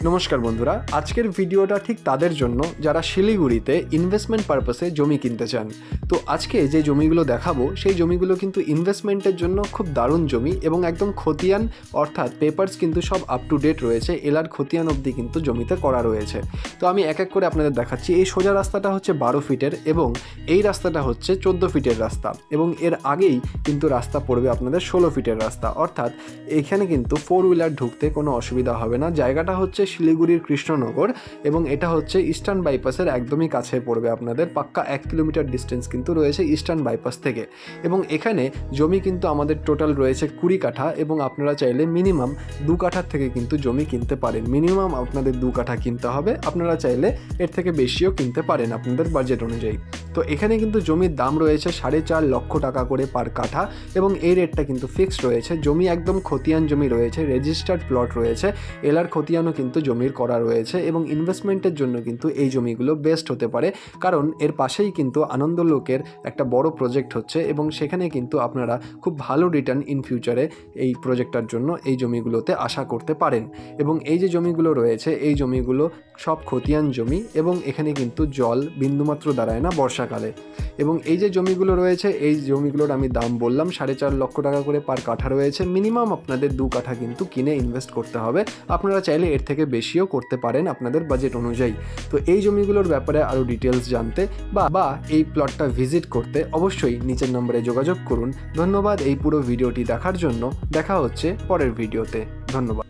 নমস্কার বন্ধুরা, আজকের ভিডিওটা ঠিক তাদের জন্য যারা শিলিগুড়িতে ইনভেস্টমেন্ট পারপাসে জমি কিনতে চান। তো আজকে যে জমিগুলো দেখাবো সেই জমিগুলো কিন্তু ইনভেস্টমেন্টের জন্য খুব দারুণ জমি এবং একদম খতিয়ান অর্থাৎ পেপারস কিন্তু সব আপ টু ডেট রয়েছে। এলার খতিয়ান অবধি কিন্তু জমিতে করা রয়েছে। তো আমি এক এক করে আপনাদের দেখাচ্ছি। এই সোজা রাস্তাটা হচ্ছে 12 ফিটের এবং এই রাস্তাটা হচ্ছে 14 ফিটের রাস্তা এবং এর আগেই কিন্তু রাস্তা পড়বে আপনাদের 16 ফিটের রাস্তা, অর্থাৎ এখানে কিন্তু 4 হুইলার ঢুকতে কোনো অসুবিধা হবে না। জায়গাটা হচ্ছে শিলিগুড়ির কৃষ্ণনগর এবং এটা হচ্ছে ইস্টার্ন বাইপাসের একদমই কাছে পড়বে আপনাদের। পাক্কা 1 কিলোমিটার ডিস্টেন্স কিন্তু রয়েছে ইস্টার্ন বাইপাস থেকে এবং এখানে জমি কিন্তু আমাদের টোটাল রয়েছে 20 কাঠা এবং আপনারা চাইলে মিনিমাম 2 কাঠার থেকে কিন্তু জমি কিনতে পারেন। মিনিমাম আপনাদের 2 কাঠা কিনতে হবে, আপনারা চাইলে এর থেকে বেশিও কিনতে পারেন আপনাদের বাজেট অনুযায়ী। তো এখানে কিন্তু জমির দাম রয়েছে 4.5 লক্ষ টাকা করে পার কাঠা এবং এই রেটটা কিন্তু ফিক্সড রয়েছে। জমি একদম খতিয়ান জমি রয়েছে, রেজিস্টার্ড প্লট রয়েছে, এলার খতিয়ানও কিন্তু জমির করা রয়েছে এবং ইনভেস্টমেন্টের জন্য কিন্তু এই জমিগুলো বেস্ট হতে পারে, কারণ এর পাশেই কিন্তু আনন্দলোকের একটা বড় প্রজেক্ট হচ্ছে এবং সেখানে কিন্তু আপনারা খুব ভালো রিটার্ন ইন ফিউচারে এই প্রজেক্টটার জন্য এই জমিগুলোতে আশা করতে পারেন। এবং এই যে জমিগুলো রয়েছে এই জমিগুলো সব খতিয়ান জমি এবং এখানে কিন্তু জল বিন্দুমাত্র দাঁড়ায় না বর্ষাকালে। এবং এই যে জমিগুলো রয়েছে এই জমিগুলোর আমি দাম বললাম 4.5 লক্ষ টাকা করে পার কাঠা রয়েছে। মিনিমাম আপনাদের 2 কাঠা কিন্তু কিনে ইনভেস্ট করতে হবে, আপনারা চাইলে এর থেকে বেশিও করতে পারেন আপনাদের বাজেট অনুযায়ী। তো এই জমিগুলোর ব্যাপারে আরও ডিটেলস জানতে বা এই প্লটটা ভিজিট করতে অবশ্যই নিচের নম্বরে যোগাযোগ করুন। ধন্যবাদ এই পুরো ভিডিওটি দেখার জন্য। দেখা হচ্ছে পরের ভিডিওতে। ধন্যবাদ।